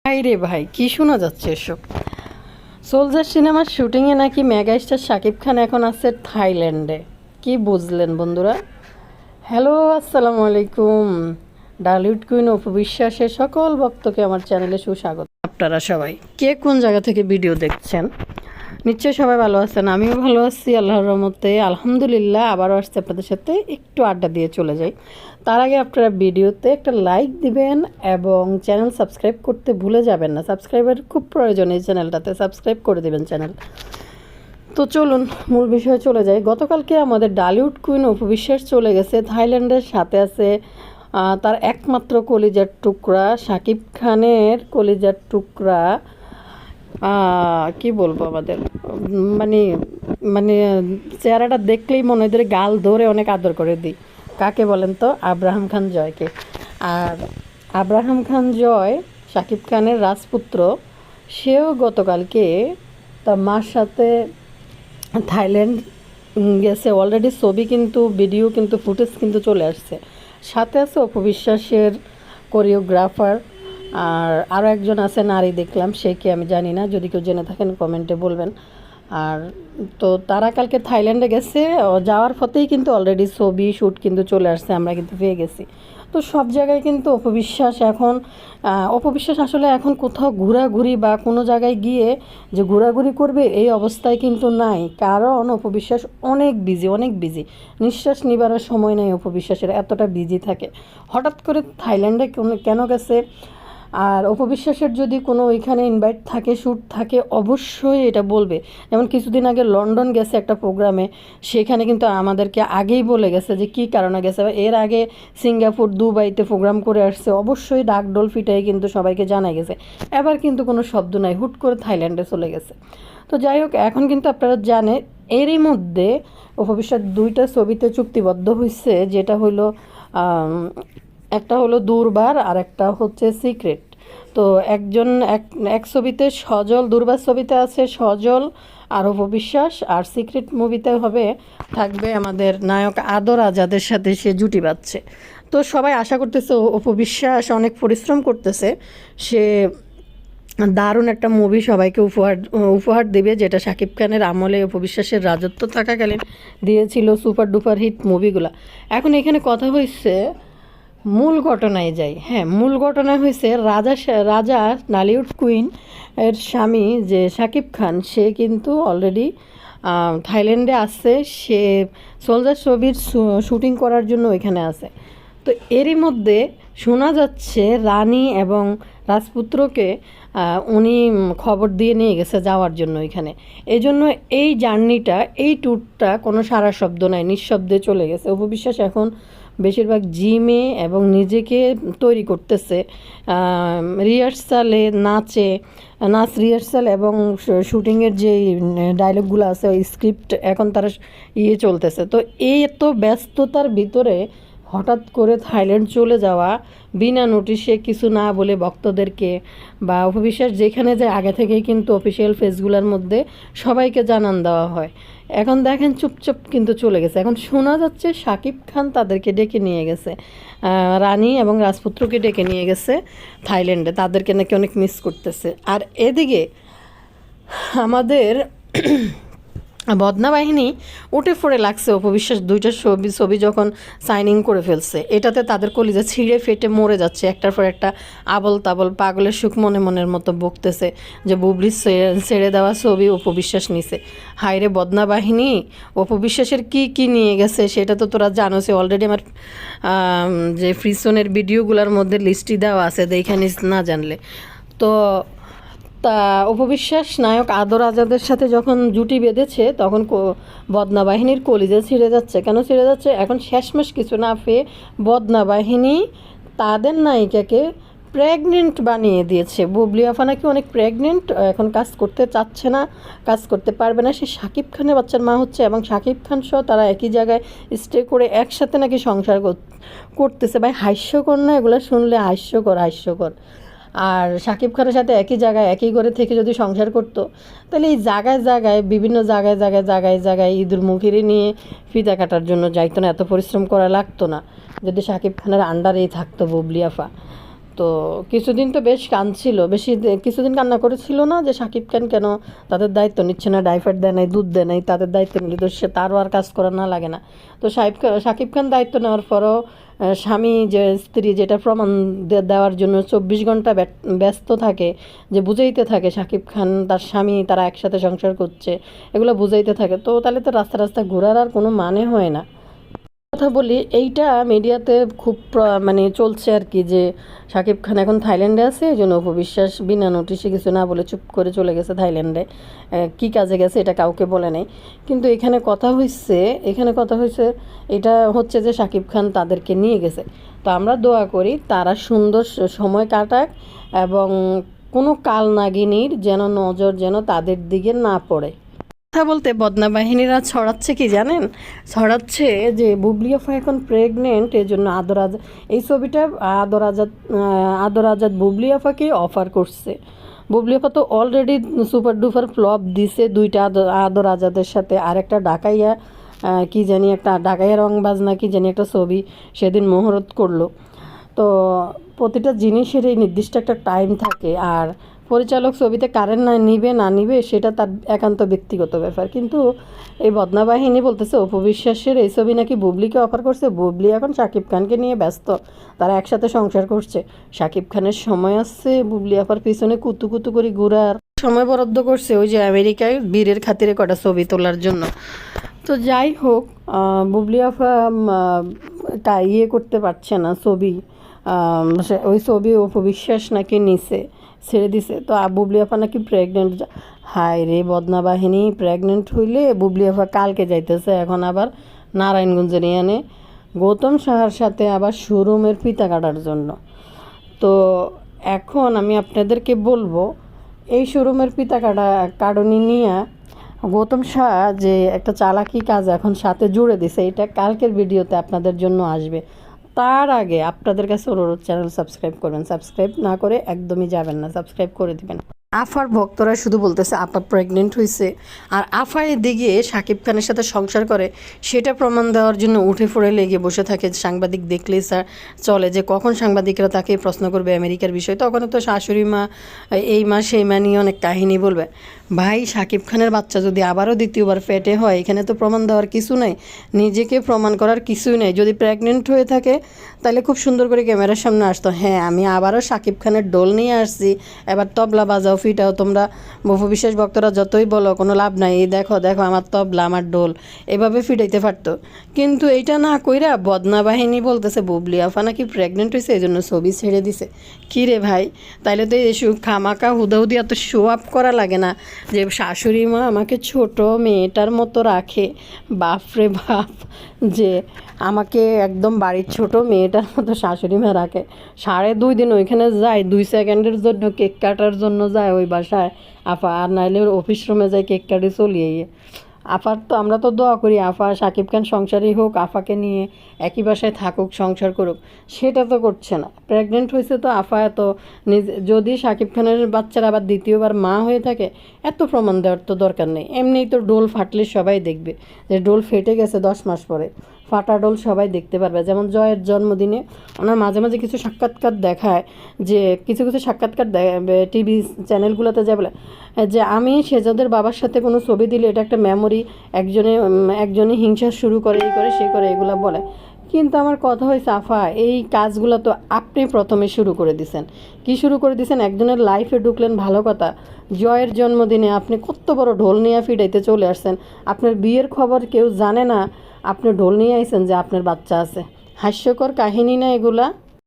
ভাই রে ভাই, কি শোনা যাচ্ছে এসব? সোলজার সিনেমার শুটিংয়ে নাকি মেগাস্টার শাকিব খান এখন আছে থাইল্যান্ডে। কি বুঝলেন বন্ধুরা? হ্যালো, আসসালামু আলাইকুম। ডালিউড কুইন অপু বিশ্বাসের সকল ভক্তকে আমার চ্যানেলে সুস্বাগত। আপনারা সবাই কে কোন জায়গা থেকে ভিডিও দেখছেন, নিশ্চয়ই সবাই ভালো আছেন। আমিও ভালো আছি আল্লাহর রহমতে, আলহামদুলিল্লাহ। আবারও আসছে আপনাদের সাথে একটু আড্ডা দিয়ে চলে যাই। তার আগে আপনারা ভিডিওতে একটা লাইক দিবেন এবং চ্যানেল সাবস্ক্রাইব করতে ভুলে যাবেন না। সাবস্ক্রাইবার খুব প্রয়োজন এই চ্যানেলটাতে, সাবস্ক্রাইব করে দেবেন চ্যানেল। তো চলুন মূল বিষয়ে চলে যাই। গতকালকে আমাদের ডালিউড কুইন অপু বিশ্বাস চলে গেছে থাইল্যান্ডের। সাথে আছে তার একমাত্র কলিজার টুকরা শাকিব খানের কলিজার টুকরা। কি বলবো, আমাদের মানে মানে চেহারাটা দেখলেই মনে হয় গাল ধরে অনেক আদর করে দিই। কাকে বলেন তো? আব্রাহাম খান জয়কে। আর আব্রাহাম খান জয় শাকিব খানের রাজপুত্র, সেও গতকালকে তার মার সাথে থাইল্যান্ড গেছে। অলরেডি ছবি কিন্তু, ভিডিও কিন্তু, ফুটেজ কিন্তু চলে আসছে। সাথে আছে অপু বিশ্বাসের কোরিওগ্রাফার, আর আরও একজন আছে নারী, দেখলাম সে কি আমি জানি না, যদি কেউ জেনে থাকেন কমেন্টে বলবেন। আর তো তারা কালকে থাইল্যান্ডে গেছে, যাওয়ার পথেই কিন্তু অলরেডি ছবি শ্যুট কিন্তু চলে আসছে, আমরা কিন্তু পেয়ে গেছি। তো সব জায়গায় কিন্তু অপবিশ্বাস এখন, অপবিশ্বাস আসলে এখন কোথাও ঘোরাঘুরি বা কোনো জায়গায় গিয়ে যে ঘোরাঘুরি করবে এই অবস্থায় কিন্তু নাই, কারণ অপবিশ্বাস অনেক বিজি, অনেক বিজি। নিঃশ্বাস নিবারের সময় নেই অপবিশ্বাসের, এতটা বিজি থাকে। হঠাৎ করে থাইল্যান্ডে কেন গেছে? আর অপবিশ্বাসের যদি কোনো ওইখানে ইনভাইট থাকে, শ্যুট থাকে, অবশ্যই এটা বলবে। যেমন কিছুদিন আগে লন্ডন গেছে একটা প্রোগ্রামে, সেখানে কিন্তু আমাদেরকে আগেই বলে গেছে যে কী কারণে গেছে। এর আগে সিঙ্গাপুর, দুবাইতে প্রোগ্রাম করে আসছে, অবশ্যই ডাকডোল ফিটাই কিন্তু সবাইকে জানা গেছে। এবার কিন্তু কোনো শব্দ নাই, হুট করে থাইল্যান্ডে চলে গেছে। তো যাই হোক, এখন কিন্তু আপনারা জানেন এরই মধ্যে অপবিশ্বাস দুইটা ছবিতে চুক্তিবদ্ধ হয়েছে, যেটা হলো একটা হলো দুর্বার আর একটা হচ্ছে সিক্রেট। তো এক ছবিতে সজল, দুর্বার ছবিতে আছে সজল আর অপবিশ্বাস, আর সিক্রেট মুভিতে থাকবে আমাদের নায়ক আদর আজাদের সাথে সে জুটি বাঁধছে। তো সবাই আশা করতেছে অপবিশ্বাস অনেক পরিশ্রম করতেছে, সে দারুণ একটা মুভি সবাইকে উপহার দেবে, যেটা শাকিব খানের আমলে অপবিশ্বাসের রাজত্ব থাকাকালীন দিয়েছিল সুপার ডুপার হিট মুভিগুলা। এখন এখানে কথা হয়েছে, মূল ঘটনায় যাই। হ্যাঁ, মূল ঘটনা হয়েছে রাজা নালিউড কুইন এর স্বামী যে শাকিব খান, সে কিন্তু অলরেডি থাইল্যান্ডে আসছে। সে সোলজার ছবির শুটিং করার জন্য ওইখানে আছে। তো এরই মধ্যে শোনা যাচ্ছে রানী এবং রাজপুত্রকে উনি খবর দিয়ে নিয়ে গেছে যাওয়ার জন্য ওইখানে। এই জন্য এই জার্নিটা, এই ট্যুরটা কোনো সারা শব্দ নাই, নিঃশব্দে চলে গেছে। অপবিশ্বাস এখন বেশিরভাগ জিমে এবং নিজেকে তৈরি করতেছে, রিহার্সালে, নাচ রিহার্সাল এবং শুটিংয়ের যে ডায়লগগুলো আছে, ওই স্ক্রিপ্ট এখন তারা চলতেছে। তো এই এত ব্যস্ততার ভিতরে হঠাৎ করে থাইল্যান্ড চলে যাওয়া, বিনা নোটিশে কিছু না বলে ভক্তদেরকে বা অপবিশ্বাস যেখানে যায় আগে থেকেই কিন্তু অফিসিয়াল ফেসগুলোর মধ্যে সবাইকে জানান দেওয়া হয়। এখন দেখেন চুপচাপ কিন্তু চলে গেছে। এখন শোনা যাচ্ছে শাকিব খান তাদেরকে ডেকে নিয়ে গেছে, রানী এবং রাজপুত্রকে ডেকে নিয়ে গেছে থাইল্যান্ডে, তাদেরকে নাকি অনেক মিস করতেছে। আর এদিকে আমাদের বদনা বাহিনী উঠে পড়ে লাগছে অপবিশ্বাস দুইটা ছবি যখন সাইনিং করে ফেলছে, এটাতে তাদের কলিজা ছিঁড়ে ফেটে মরে যাচ্ছে। একটার পর একটা আবল তাবল পাগলের সুখ মনের মতো বকতেছে যে বুবলির ছেড়ে দেওয়া ছবি অপবিশ্বাস নিছে। হায়রে বদনা বাহিনী, অপবিশ্বাসের কি নিয়ে গেছে সেটা তো তোরা জানোস। অলরেডি আমার যে ফ্রিসনের ভিডিওগুলোর মধ্যে লিস্টই দেওয়া আছে, দেখে নিস না জানলে। তো তা অপবিশ্বাস নায়ক আদর আজাদের সাথে যখন জুটি বেঁধেছে, তখন বদনা বাহিনীর কলিজা ছিঁড়ে যাচ্ছে। কেন ছিঁড়ে যাচ্ছে? এখন শেষমেশ কিছু না পেয়ে বদনা বাহিনী তাদের নায়িকাকে প্রেগনেন্ট বানিয়ে দিয়েছে। বুবলি আফা নাকি অনেক প্রেগনেন্ট, এখন কাজ করতে চাচ্ছে না, কাজ করতে পারবে না। সে শাকিব খানের বাচ্চার মা হচ্ছে এবং শাকিব খান সহ তারা একই জায়গায় স্টে করে একসাথে নাকি সংসার করতেছে। ভাই হাস্যকর না? এগুলো শুনলে হাস্যকর। আর শাকিব খানের সাথে একই জায়গায় একই ঘরে থেকে যদি সংসার করতো, তাহলে এই জায়গায় বিভিন্ন জায়গায় ইঁদুর মুখিরে নিয়ে ফিতা কাটার জন্য যাইতো না, এত পরিশ্রম করা লাগতো না, যদি শাকিব খানের আন্ডারেই থাকতো বুবলি আফা। তো কিছুদিন তো বেশ কাঁদছিল, কিছুদিন কান্না করেছিল না, যে শাকিব খান কেন তাদের দায়িত্ব নিচ্ছে না, ডাইপার দেয় নাই, দুধ দেয় নাই, তাদের দায়িত্ব নিলে তো সে তারও আর কাজ করা না লাগে না। তো শাকিব খান দায়িত্ব নেওয়ার পরও স্বামী যে স্ত্রী যেটা প্রমাণ দেওয়ার জন্য 24 ঘন্টা ব্যস্ত থাকে, যে বুঝাইতে থাকে শাকিব খান তার স্বামী তারা একসাথে সংসার করছে, এগুলো বুঝাইতে থাকে। তো তাহলে তো রাস্তা রাস্তা ঘোরার আর কোনো মানে হয় না। কথা বলি, এইটা মিডিয়াতে খুব মানে চলছে আর কি, যে শাকিব খান এখন থাইল্যান্ডে আছে, এই জন্য অপবিশ্বাস বিনা নোটিশে কিছু না বলে চুপ করে চলে গেছে থাইল্যান্ডে। কি কাজে গেছে এটা কাউকে বলে নাই। কিন্তু এখানে কথা হয়েছে এটা হচ্ছে যে শাকিব খান তাদেরকে নিয়ে গেছে। তো আমরা দোয়া করি তারা সুন্দর সময় কাটাক, এবং কোনো কাল নাগিনীর যেন নজর যেন তাদের দিকে না পড়ে। কথা বলতে বদনা বাহিনীরা ছড়াচ্ছে কি জানেন, ছড়াচ্ছে যে বুবলি আফা এখন প্রেগনেন্ট, এই জন্য এই ছবিটা আদর আজাদ বুবলি আফাকে অফার করছে। বুবলি আপা তো অলরেডি সুপার ডুপার ফ্লপ দিছে দুইটা আদর আজাদের সাথে, আর একটা ডাকাইয়া কি জানি একটা ডাকাইয়া রংবাজ না কি জানি একটা ছবি সেদিন মুহূর্ত করলো। তো প্রতিটা জিনিসের এই নির্দিষ্ট একটা টাইম থাকে, আর পরিচালক ছবিতে কারেন্ট না নিবে সেটা তার একান্ত ব্যক্তিগত ব্যাপার। কিন্তু এই বদনা বাহিনী বলতেছে অপবিশ্বাসের এই ছবি নাকি বুবলিকে অফার করছে, বুবলি এখন শাকিব খানকে নিয়ে ব্যস্ত, তারা একসাথে সংসার করছে, শাকিব খানের সময় আসছে বুবলি আপার পিছনে কুতু কুতু করে ঘুরার সময় বরাদ্দ করছে ওই যে আমেরিকায় বীরের খাতিরে কটা ছবি তোলার জন্য। তো যাই হোক, বুবলি আফা ইয়ে করতে পারছে না ছবি, ওই ছবি অপবিশ্বাস নাকি ছেড়ে দিছে। তো বুবলি আফা নাকি প্রেগনেন্ট। হায় রে বদনা বাহিনী, প্রেগনেন্ট হইলে বুবলি আফা কালকে যাইতেছে এখন আবার নারায়ণগঞ্জে নিয়ে আনে গৌতম সাহার সাথে আবার শোরুমের ফিতা কাটার জন্য। তো এখন আমি আপনাদেরকে বলবো, এই শোরুমের ফিতা কাটনি নিয়ে গৌতম শাহ যে একটা চালাকি কাজ এখন সাথে জুড়ে দিছে, এটা কালকের ভিডিওতে আপনাদের জন্য আসবে। তার আগে আপনাদের কাছে অনুরোধ, চ্যানেল সাবস্ক্রাইব করবেন, সাবস্ক্রাইব না করে একদমই যাবেন না, সাবস্ক্রাইব করে দিবেন। আফার ভক্তরা শুধু বলতেছে আপা প্রেগনেন্ট হয়েছে, আর আফা এদিকে শাকিব খানের সাথে সংসার করে সেটা প্রমাণ দেওয়ার জন্য উঠে পড়ে লেগে বসে থাকে। সাংবাদিক দেখলেই স্যার চলে যে কখন সাংবাদিকরা তাকে প্রশ্ন করবে আমেরিকার বিষয়, তখন তো শাশুড়ি মা এই মা সেই মা নিয়ে অনেক কাহিনী বলবে। ভাই শাকিব খানের বাচ্চা যদি আবারও দ্বিতীয়বার পেটে হয়, এখানে তো প্রমাণ দেওয়ার কিছু নাই, নিজেকে প্রমাণ করার কিছুই নেই। যদি প্রেগনেন্ট হয়ে থাকে তাহলে খুব সুন্দর করে ক্যামেরার সামনে আসতো, হ্যাঁ আমি আবারও শাকিব খানের ডোল নিয়ে আসছি, এবার তবলা বাজাও ফিটাও। তোমরা অপবিশ্বাস ভক্তরা যতই বলো কোনো লাভ নাই, এই দেখো দেখো আমার তবলা আমার ডোল, এভাবে ফিটাইতে পারতো। কিন্তু এইটা না কইরা বদনা বাহিনী বলতেছে বুবলি আফা নাকি প্রেগনেন্ট হয়েছে, এই জন্য ছবি ছেড়ে দিছে। কী রে ভাই, তাইলে তো এই খামাকা হুদাহুদি এত শো আপ করা লাগে না, যে শাশুড়ি মা আমাকে ছোট মেয়েটার মতো রাখে। বাপরে বাপ, যে আমাকে একদম বাড়ির ছোট মেয়েটার মতো শাশুড়ি মা রাখে। 2.5 দিন ওইখানে যায়, 2 সেকেন্ডের জন্য কেক কাটার জন্য যায় ওই বাসায় আফা, আর নাইলে অফিস রুমে যায় কেক কাটে চলিয়ে। আফার তো আমরা তো দোয়া করি আফা শাকিব খান সংসারই হোক, আফাকে নিয়ে একই বাসায় থাকুক, সংসার করুক, সেটা তো করছে না। প্রেগনেন্ট হয়েছে তো আফা এত যদি শাকিব খানের বাচ্চারা আবার দ্বিতীয়বার মা হয়ে থাকে, এত প্রমাণ দেওয়ার তো দরকার নেই। এমনিই তো ডোল ফাটলে সবাই দেখবে, যে ডোল ফেটে গেছে 10 মাস পরে, ফাটা ডোল সবাই দেখতে পারবে। যেমন জয়ের জন্মদিনে ওনার মাঝে মাঝে কিছু সাক্ষাৎকার দেখায়, যে কিছু সাক্ষাৎকার টিভি চ্যানেলগুলোতে যায় বলে যে আমি সেজাদের বাবার সাথে কোনো ছবি দিলে এটা একটা মেমোরি, একজনে হিংসা শুরু করে, এই করে সে করে, এগুলো বলে। কিন্তু আমার কথা হয়েছে আফা, এই কাজগুলো তো আপনি প্রথমে শুরু করে দিছেন। কি শুরু করে দিছেন? একজনের লাইফে ঢুকলেন, ভালো কথা। জয়ের জন্মদিনে আপনি কত বড় ঢোল নিয়ে ফিরাইতে চলে আসছেন, আপনার বিয়ের খবর কেউ জানে না, আপনি ঢোল নিয়ে আইছেন যে আপনার বাচ্চা আছে। হাস্যকর কাহিনী না এগুলা?